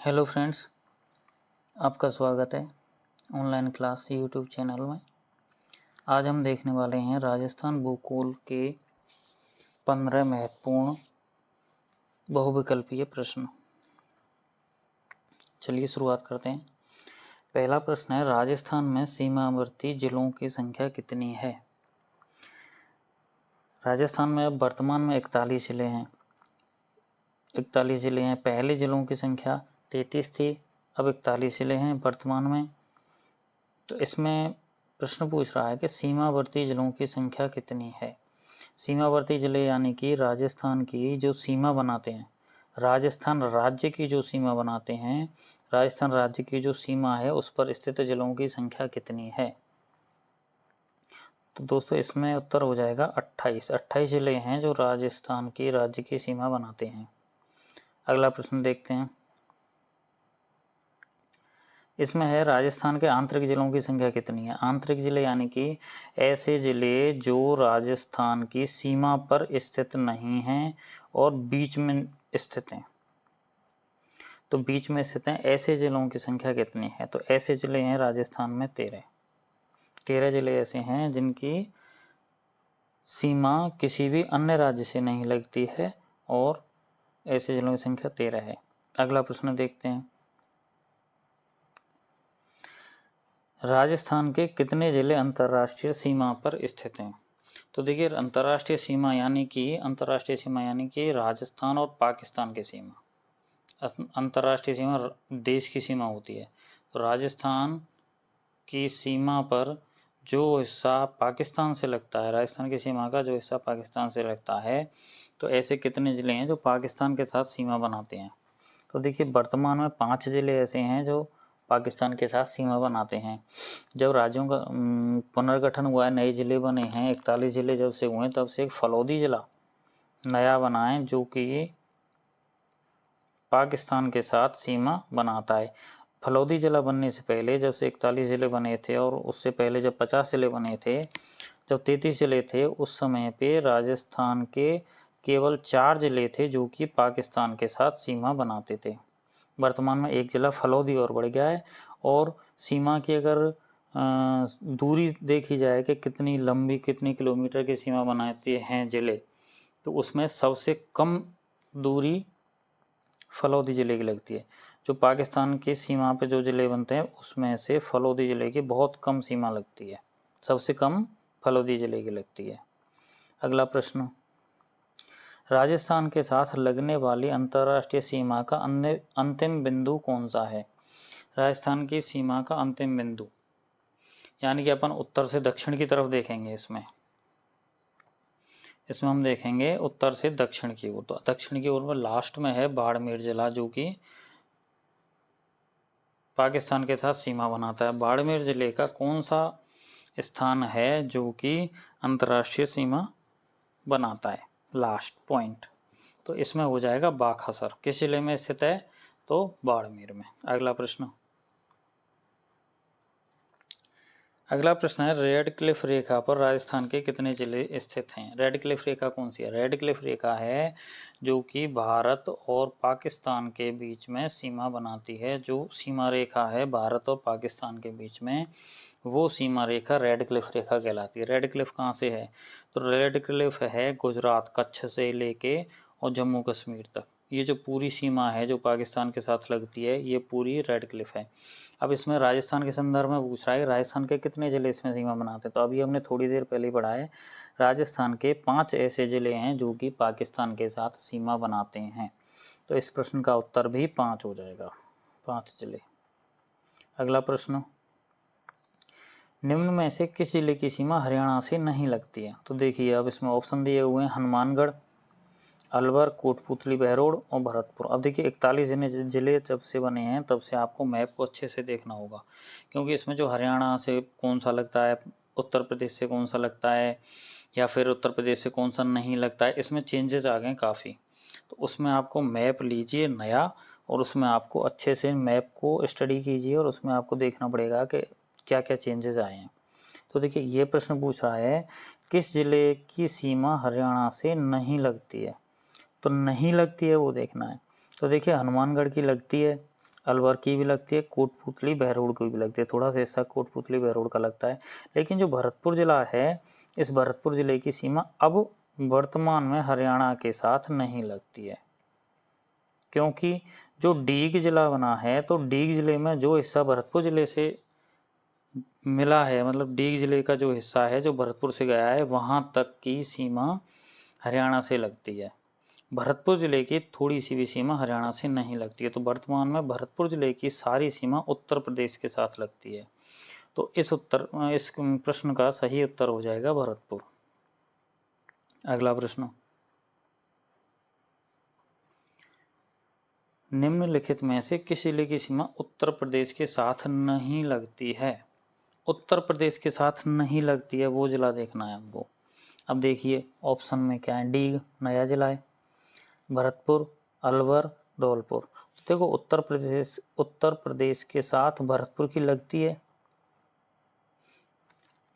Hello friends, आपका स्वागत है ऑनलाइन क्लास यूट्यूब चैनल में। आज हम देखने वाले हैं राजस्थान भूगोल के 15 महत्वपूर्ण बहुविकल्पीय प्रश्न। चलिए शुरुआत करते हैं। पहला प्रश्न है, राजस्थान में सीमावर्ती जिलों की संख्या कितनी है? राजस्थान में अब वर्तमान में 41 जिले हैं। 41 जिले हैं। पहले जिलों की संख्या 33 थी, अब 41 जिले हैं वर्तमान में। तो इसमें प्रश्न पूछ रहा है कि सीमावर्ती जिलों की संख्या कितनी है। सीमावर्ती जिले यानी कि राजस्थान की जो सीमा बनाते हैं, राजस्थान राज्य की जो सीमा बनाते हैं, राजस्थान राज्य की जो सीमा है उस पर स्थित जिलों की संख्या कितनी है? तो दोस्तों इसमें उत्तर हो जाएगा 28 जिले हैं जो राजस्थान की राज्य की सीमा बनाते हैं। अगला प्रश्न देखते हैं। इसमें है, राजस्थान के आंतरिक जिलों की संख्या कितनी है? आंतरिक जिले यानी कि ऐसे जिले जो राजस्थान की सीमा पर स्थित नहीं हैं और बीच में स्थित हैं। तो बीच में स्थित हैं, ऐसे जिलों की संख्या कितनी है? तो ऐसे जिले हैं राजस्थान में 13 जिले ऐसे हैं जिनकी सीमा किसी भी अन्य राज्य से नहीं लगती है और ऐसे जिलों की संख्या 13 है। अगला प्रश्न देखते हैं। राजस्थान के कितने जिले अंतर्राष्ट्रीय सीमा पर स्थित हैं? तो देखिए, अंतर्राष्ट्रीय सीमा यानी कि राजस्थान और पाकिस्तान की सीमा। अंतर्राष्ट्रीय सीमा देश की सीमा होती है। तो राजस्थान की सीमा पर जो हिस्सा पाकिस्तान से लगता है, राजस्थान की सीमा का जो हिस्सा पाकिस्तान से लगता है, तो ऐसे कितने ज़िले हैं जो पाकिस्तान के साथ सीमा बनाते हैं? तो देखिए, वर्तमान में 5 ज़िले ऐसे हैं जो पाकिस्तान के साथ सीमा बनाते हैं। जब राज्यों का पुनर्गठन हुआ है, नए ज़िले बने हैं, 41 ज़िले जब से हुए तब से एक फलौदी ज़िला नया बना है जो कि पाकिस्तान के साथ सीमा बनाता है। फलौदी ज़िला बनने से पहले जब से 41 ज़िले बने थे और उससे पहले जब 50 ज़िले बने थे, जब 33 ज़िले थे, उस समय पे राजस्थान के केवल 4 ज़िले थे जो कि पाकिस्तान के साथ सीमा बनाते थे। वर्तमान में एक ज़िला फलौदी और बढ़ गया है। और सीमा की अगर दूरी देखी जाए कि कितनी लंबी, कितनी किलोमीटर की सीमा बनाते हैं ज़िले, तो उसमें सबसे कम दूरी फलौदी ज़िले की लगती है। जो पाकिस्तान की सीमा पे जो ज़िले बनते हैं उसमें से फलौदी ज़िले की बहुत कम सीमा लगती है, सबसे कम फलौदी ज़िले की लगती है। अगला प्रश्न, राजस्थान के साथ लगने वाली अंतर्राष्ट्रीय सीमा का अंतिम बिंदु कौन सा है? राजस्थान की सीमा का अंतिम बिंदु यानी कि अपन उत्तर से दक्षिण की तरफ देखेंगे। इसमें हम देखेंगे उत्तर से दक्षिण की ओर। तो दक्षिण की ओर में लास्ट में है बाड़मेर जिला जो कि पाकिस्तान के साथ सीमा बनाता है। बाड़मेर जिले का कौन सा स्थान है जो कि अंतर्राष्ट्रीय सीमा बनाता है? Last point. तो इसमें हो जाएगा बाखासर। किस जिले में स्थित है? तो बाड़मेर में। अगला प्रश्न है, रेड क्लिफ रेखा पर राजस्थान के कितने जिले स्थित हैं? रेड क्लिफ रेखा कौन सी है? रेड क्लिफ रेखा है जो कि भारत और पाकिस्तान के बीच में सीमा बनाती है। जो सीमा रेखा है भारत और पाकिस्तान के बीच में, वो सीमा रेखा रेड क्लिफ रेखा कहलाती है। रेड क्लिफ कहाँ से है? तो रेड क्लिफ है गुजरात, कच्छ से लेके और जम्मू कश्मीर तक। ये जो पूरी सीमा है जो पाकिस्तान के साथ लगती है, ये पूरी रेड क्लिफ है। अब इसमें राजस्थान के संदर्भ में पूछ रहा है, राजस्थान के कितने ज़िले इसमें सीमा बनाते हैं? तो अभी हमने थोड़ी देर पहले पढ़ा है, राजस्थान के 5 ऐसे ज़िले हैं जो कि पाकिस्तान के साथ सीमा बनाते हैं। तो इस प्रश्न का उत्तर भी 5 हो जाएगा, 5 ज़िले। अगला प्रश्न, निम्न में से किस जिले की सीमा हरियाणा से नहीं लगती है? तो देखिए, अब इसमें ऑप्शन दिए हुए हैं हनुमानगढ़, अलवर, कोटपुतली, बहरोड और भरतपुर। अब देखिए, 41 ज़िले जब से बने हैं तब से आपको मैप को अच्छे से देखना होगा, क्योंकि इसमें जो हरियाणा से कौन सा लगता है, उत्तर प्रदेश से कौन सा लगता है, या फिर उत्तर प्रदेश से कौन सा नहीं लगता है, इसमें चेंजेस आ गए काफ़ी। तो उसमें आपको मैप लीजिए नया, और उसमें आपको अच्छे से मैप को स्टडी कीजिए और उसमें आपको देखना पड़ेगा कि क्या क्या चेंजेस आए हैं। तो देखिए, ये प्रश्न पूछ रहा है किस जिले की सीमा हरियाणा से नहीं लगती है? तो नहीं लगती है वो देखना है। तो देखिए, हनुमानगढ़ की लगती है, अलवर की भी लगती है, कोटपुतली बहरोड की भी लगती है, थोड़ा सा हिस्सा कोटपुतली बहरोड का लगता है। लेकिन जो भरतपुर जिला है, इस भरतपुर जिले की सीमा अब वर्तमान में हरियाणा के साथ नहीं लगती है, क्योंकि जो डीग जिला बना है तो डीग जिले में जो हिस्सा भरतपुर जिले से मिला है, मतलब डीग जिले का जो हिस्सा है जो भरतपुर से गया है, वहां तक की सीमा हरियाणा से लगती है। भरतपुर जिले की थोड़ी सी भी सीमा हरियाणा से नहीं लगती है। तो वर्तमान में भरतपुर जिले की सारी सीमा उत्तर प्रदेश के साथ लगती है। तो इस प्रश्न का सही उत्तर हो जाएगा भरतपुर। अगला प्रश्न, निम्नलिखित में से किस जिले की सीमा उत्तर प्रदेश के साथ नहीं लगती है? उत्तर प्रदेश के साथ नहीं लगती है वो जिला देखना है हमको। अब देखिए ऑप्शन में क्या है, डीग नया जिला है, भरतपुर, अलवर, धौलपुर। तो देखो उत्तर प्रदेश के साथ भरतपुर की लगती है,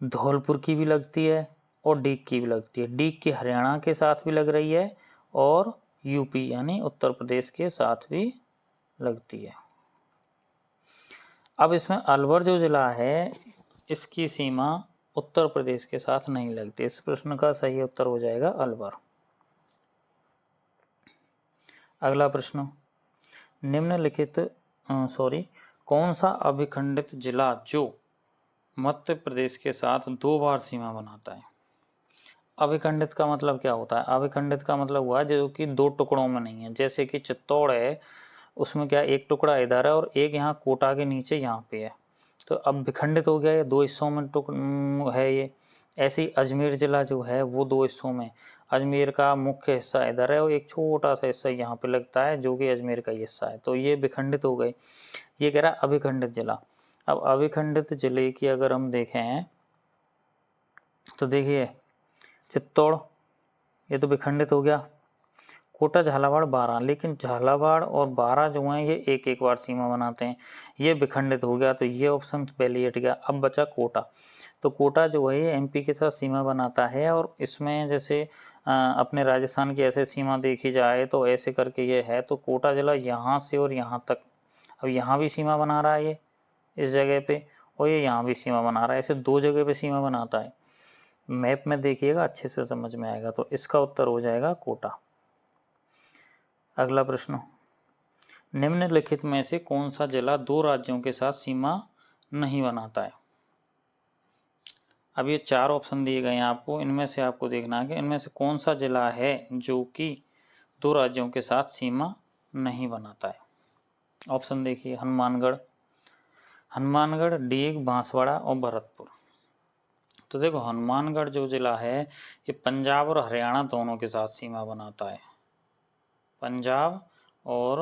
धौलपुर की भी लगती है और डीग की भी लगती है। डीग की हरियाणा के साथ भी लग रही है और यूपी यानी उत्तर प्रदेश के साथ भी लगती है। अब इसमें अलवर जो जिला है इसकी सीमा उत्तर प्रदेश के साथ नहीं लगती। इस प्रश्न का सही उत्तर हो जाएगा अलवर। अगला प्रश्न, निम्नलिखित कौन सा अभिखंडित जिला जो मध्य प्रदेश के साथ 2 बार सीमा बनाता है? अभिखंडित का मतलब क्या होता है? अभिखंडित का मतलब हुआ जो कि 2 टुकड़ों में नहीं है। जैसे कि चित्तौड़ है, उसमें क्या एक टुकड़ा इधर है और एक यहाँ कोटा के नीचे यहाँ पे है, तो अब विखंडित हो गया, ये 2 हिस्सों में है ये। ऐसे ही अजमेर जिला जो है वो 2 हिस्सों में, अजमेर का मुख्य हिस्सा इधर है और एक छोटा सा हिस्सा यहाँ पे लगता है जो कि अजमेर का हिस्सा है, तो ये विखंडित हो गए। ये कह रहा है अभिखंडित जिला। अब अभिखंडित जिले की अगर हम देखें तो देखिए चित्तौड़ ये तो विखंडित हो गया, कोटा झालावाड़ 12, लेकिन झालावाड़ और 12 जो हैं ये एक एक बार सीमा बनाते हैं, ये विखंडित हो गया, तो ये ऑप्शन पहले हट गया। अब बचा कोटा। तो कोटा जो है ये एमपी के साथ सीमा बनाता है और इसमें जैसे अपने राजस्थान की ऐसे सीमा देखी जाए तो ऐसे करके ये है, तो कोटा जिला यहाँ से और यहाँ तक, अब यहाँ भी सीमा बना रहा है ये इस जगह पे, और ये यहाँ भी सीमा बना रहा है, ऐसे 2 जगह पे सीमा बनाता है। मैप में देखिएगा अच्छे से समझ में आएगा। तो इसका उत्तर हो जाएगा कोटा। अगला प्रश्न, निम्नलिखित में से कौन सा जिला 2 राज्यों के साथ सीमा नहीं बनाता है? अब ये 4 ऑप्शन दिए गए हैं आपको, इनमें से आपको देखना है कि इनमें से कौन सा जिला है जो कि 2 राज्यों के साथ सीमा नहीं बनाता है। ऑप्शन देखिए, हनुमानगढ़, डीग, बांसवाड़ा और भरतपुर। तो देखो हनुमानगढ़ जो जिला है ये पंजाब और हरियाणा दोनों के साथ सीमा बनाता है, पंजाब और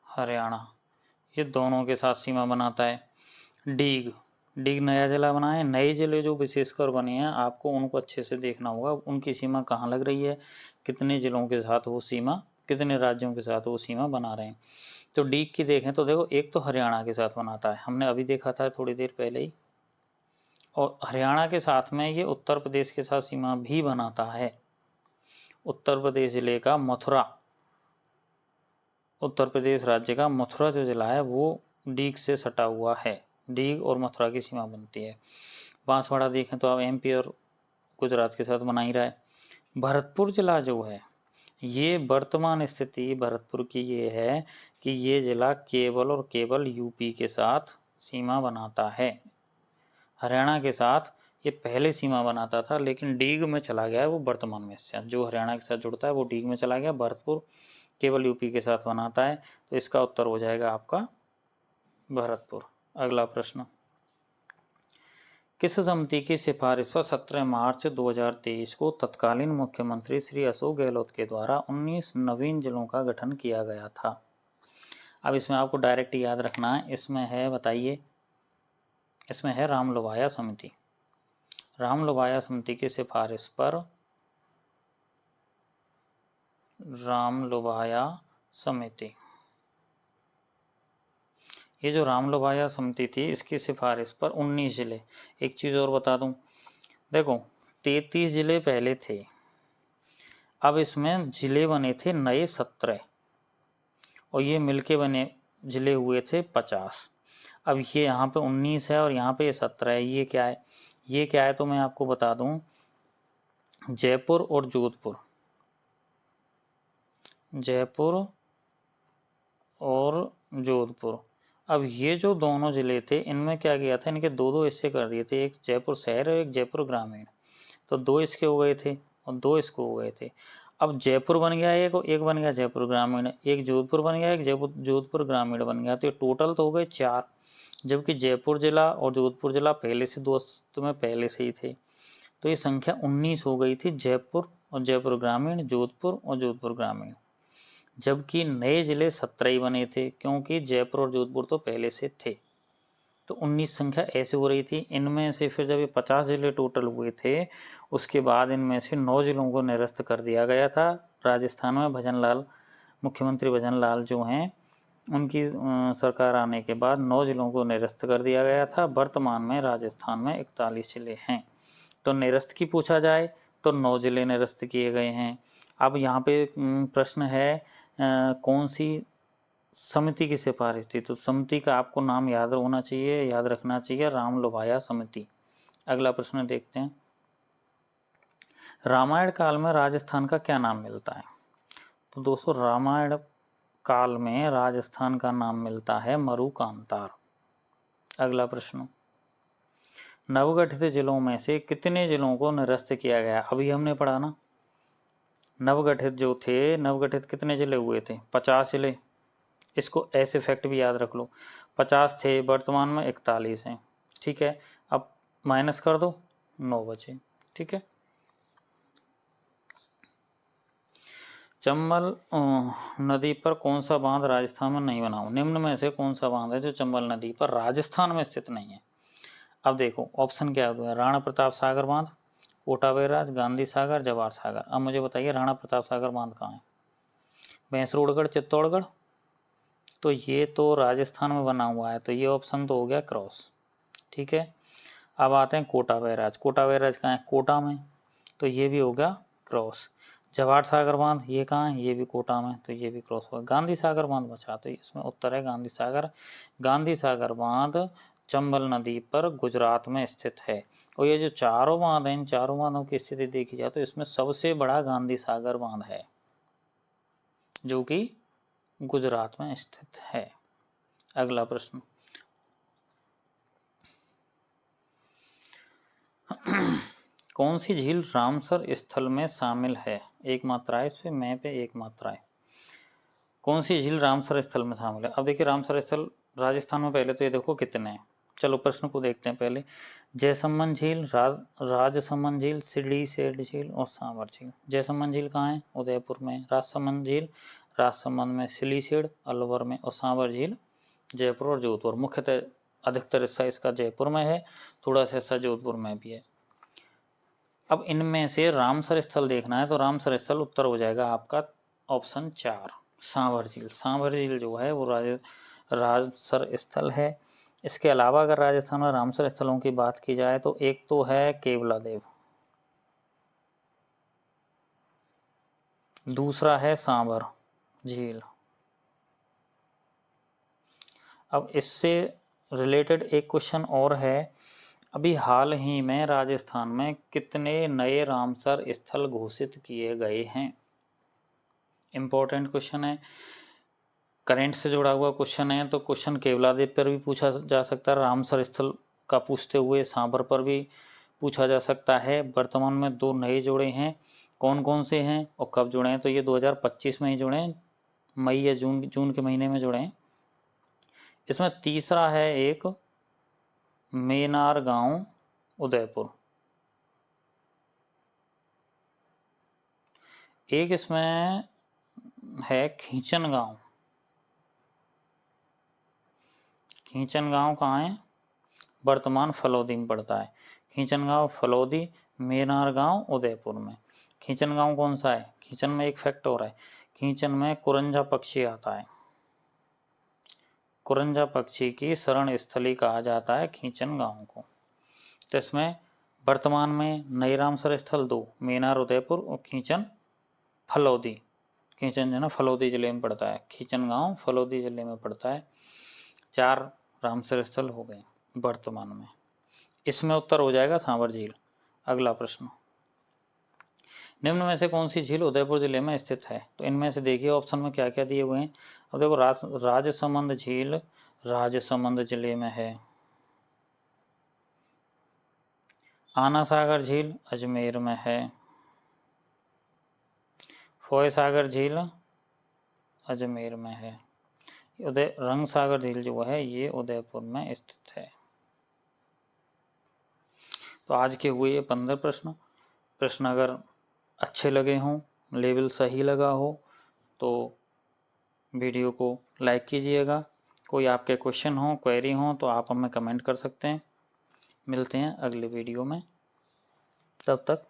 हरियाणा ये दोनों के साथ सीमा बनाता है। डीग नया जिला बना है। नए जिले जो विशेषकर बने हैं आपको उनको अच्छे से देखना होगा, उनकी सीमा कहाँ लग रही है, कितने जिलों के साथ वो सीमा, कितने राज्यों के साथ वो सीमा बना रहे हैं। तो डीग की देखें तो देखो एक तो हरियाणा के साथ बनाता है, हमने अभी देखा था थोड़ी देर पहले ही, और हरियाणा के साथ में ये उत्तर प्रदेश के साथ सीमा भी बनाता है। उत्तर प्रदेश जिले का मथुरा, उत्तर प्रदेश राज्य का मथुरा जो जिला है वो डीग से सटा हुआ है, डीग और मथुरा की सीमा बनती है। बांसवाड़ा देखें तो अब एमपी और गुजरात के साथ बना ही रहा है। भरतपुर जिला जो है ये वर्तमान स्थिति भरतपुर की ये है कि ये जिला केवल और केवल यूपी के साथ सीमा बनाता है। हरियाणा के साथ ये पहले सीमा बनाता था लेकिन डीग में चला गया है, वो वर्तमान में से जो हरियाणा के साथ जुड़ता है वो डीग में चला गया। भरतपुर केवल यूपी के साथ बनाता है, तो इसका उत्तर हो जाएगा आपका भरतपुर। अगला प्रश्न, किस समिति की सिफारिश पर 17 मार्च 2023 को तत्कालीन मुख्यमंत्री श्री अशोक गहलोत के द्वारा 19 नवीन जिलों का गठन किया गया था? अब इसमें आपको डायरेक्ट याद रखना है, इसमें है बताइए, इसमें है रामलोभाया समिति। रामलोभाया समिति की सिफारिश पर रामलोभाया समिति, ये जो रामलोभाया समिति थी इसकी सिफारिश पर 19 जिले। एक चीज़ और बता दूं, देखो 33 जिले पहले थे, अब इसमें जिले बने थे नए 17, और ये मिलके बने जिले हुए थे 50। अब ये यहाँ पे 19 है और यहाँ पे 17 है, ये क्या है, ये क्या है, तो मैं आपको बता दूं, जयपुर और जोधपुर, जयपुर और जोधपुर। अब ये जो दोनों जिले थे इनमें क्या किया था, इनके दो दो हिस्से कर दिए थे, एक जयपुर शहर और एक जयपुर ग्रामीण, तो दो इसके हो गए थे और दो इसको हो गए थे। अब जयपुर बन गया एक, और एक बन गया जयपुर ग्रामीण, एक जोधपुर बन गया, एक जोधपुर ग्रामीण बन गया, तो ये टोटल तो हो गए 4, जबकि जयपुर जिला और जोधपुर जिला पहले से दोस्त में पहले से ही थे, तो ये संख्या 19 हो गई थी, जयपुर और जयपुर ग्रामीण, जोधपुर और जोधपुर ग्रामीण। जबकि नए जिले 17 ही बने थे, क्योंकि जयपुर और जोधपुर तो पहले से थे, तो 19 संख्या ऐसे हो रही थी। इनमें से फिर जब ये 50 जिले टोटल हुए थे, उसके बाद इनमें से 9 जिलों को निरस्त कर दिया गया था। राजस्थान में भजनलाल, मुख्यमंत्री भजनलाल जो हैं, उनकी सरकार आने के बाद 9 जिलों को निरस्त कर दिया गया था। वर्तमान में राजस्थान में 41 जिले हैं। तो निरस्त की पूछा जाए तो 9 जिले निरस्त किए गए हैं। अब यहाँ पे प्रश्न है कौन सी समिति की सिफारिश थी, तो समिति का आपको नाम याद होना चाहिए, याद रखना चाहिए, राम लोभाया समिति। अगला प्रश्न देखते हैं, रामायण काल में राजस्थान का क्या नाम मिलता है, तो दोस्तों रामायण काल में राजस्थान का नाम मिलता है मरुकांतार। अगला प्रश्न, नवगठित जिलों में से कितने जिलों को निरस्त किया गया, अभी हमने पढ़ा ना, नवगठित जो थे, नवगठित कितने जिले हुए थे, 50 जिले, इसको ऐसे फैक्ट भी याद रख लो, 50 थे, वर्तमान में 41 हैं, ठीक है, अब माइनस कर दो, 9 बचे, ठीक है। चंबल नदी पर कौन सा बांध राजस्थान में नहीं बना, निम्न में से कौन सा बांध है जो चंबल नदी पर राजस्थान में स्थित नहीं है। अब देखो ऑप्शन क्या हुआ, राणा प्रताप सागर बांध, कोटा बैराज, गांधी सागर, जवाहर सागर। अब मुझे बताइए राणा प्रताप सागर बांध कहाँ है, भैंसरोड़गढ़, चित्तौड़गढ़, तो ये तो राजस्थान में बना हुआ है, तो ये ऑप्शन तो हो गया क्रॉस, ठीक है। अब आते हैं कोटा बैराज, कोटा बैराज कहाँ है, कोटा में, तो ये भी हो गया क्रॉस। जवाहर सागर बांध ये कहाँ है, ये भी कोटा में, तो ये भी क्रॉस हुआ। गांधी सागर बांध बचा, तो इसमें उत्तर है गांधी सागर। गांधी सागर बांध चंबल नदी पर गुजरात में स्थित है। और ये जो चारों बांध हैं, इन चारों बांधों की स्थिति देखी जाए तो इसमें सबसे बड़ा गांधी सागर बांध है, जो कि गुजरात में स्थित है। अगला प्रश्न, कौन सी झील रामसर स्थल में शामिल है, एक मात्रा है इस पे, मैं पे एक मात्रा है, कौन सी झील रामसर स्थल में शामिल है। अब देखिए रामसर स्थल राजस्थान में पहले तो ये देखो कितने हैं, चलो प्रश्न को देखते हैं पहले। जयसमंद झील, राजसमंद झील, सिलीसेठ झील और सांभर झील। जयसमंद झील कहाँ है, उदयपुर में। राजसमंद झील राजसमंद में, सिलीसेठ अलवर में और सांभर झील जयपुर और जोधपुर। मुख्यतः अधिकतर हिस्सा इसका जयपुर में है, थोड़ा सा हिस्सा जोधपुर में भी है। अब इनमें से रामसर स्थल देखना है, तो रामसर स्थल उत्तर हो जाएगा आपका ऑप्शन 4, सांभर झील। सांभर झील जो है वो राजसर स्थल है। इसके अलावा अगर राजस्थान में रामसर स्थलों की बात की जाए तो एक तो है केवलादेव, दूसरा है सांभर झील। अब इससे रिलेटेड एक क्वेश्चन और है, अभी हाल ही में राजस्थान में कितने नए रामसर स्थल घोषित किए गए हैं। इंपॉर्टेंट क्वेश्चन है, करेंट से जुड़ा हुआ क्वेश्चन है, तो क्वेश्चन केवलादेव पर भी पूछा जा सकता है, रामसर स्थल का पूछते हुए सांभर पर भी पूछा जा सकता है। वर्तमान में 2 नए जुड़े हैं, कौन कौन से हैं और कब जुड़े हैं, तो ये 2025 में ही जुड़े हैं, मई या जून के महीने में जुड़े हैं। इसमें तीसरा है एक मेनार गांव उदयपुर, एक इसमें है खींचन गांव। खींचन गांव कहाँ है, वर्तमान फलौदी में पड़ता है। खींचन गांव फलौदी, मेनार गांव उदयपुर में। खींचन गांव कौन सा है, खींचन में एक फैक्ट और है, खींचन में कुरंजा पक्षी आता है, कुरंजा पक्षी की शरण स्थली कहा जाता है खींचन गांव को। तो इसमें वर्तमान में नए रामसर स्थल 2, मेनार उदयपुर और खींचन फलौदी, खींचन जो है ना फलोदी जिले में पड़ता है, खींचन गांव फलोदी जिले में पड़ता है। 4 रामसर स्थल हो गए वर्तमान में। इसमें उत्तर हो जाएगा सांवर झील। अगला प्रश्न, निम्न में से कौन सी झील उदयपुर जिले में स्थित है? तो इनमें से देखिए ऑप्शन में क्या क्या दिए हुए हैं। अब देखो राजसमंद झील राजसमंद जिले में है। आना सागर झील अजमेर में है। फोय सागर झील अजमेर में है। रंग सागर झील जो है ये उदयपुर में स्थित है। तो आज के हुए ये 15 प्रश्न अगर अच्छे लगे हों, लेवल सही लगा हो तो वीडियो को लाइक कीजिएगा। कोई आपके क्वेश्चन हो, क्वेरी हो तो आप हमें कमेंट कर सकते हैं। मिलते हैं अगले वीडियो में। तब तक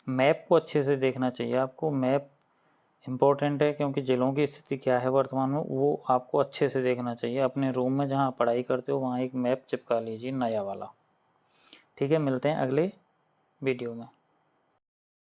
मैप को अच्छे से देखना चाहिए आपको। मैप इम्पोर्टेंट है क्योंकि जिलों की स्थिति क्या है वर्तमान में वो आपको अच्छे से देखना चाहिए। अपने रूम में जहाँ पढ़ाई करते हो वहाँ एक मैप चिपका लीजिए नया वाला। ठीक है, मिलते हैं अगले वीडियो में।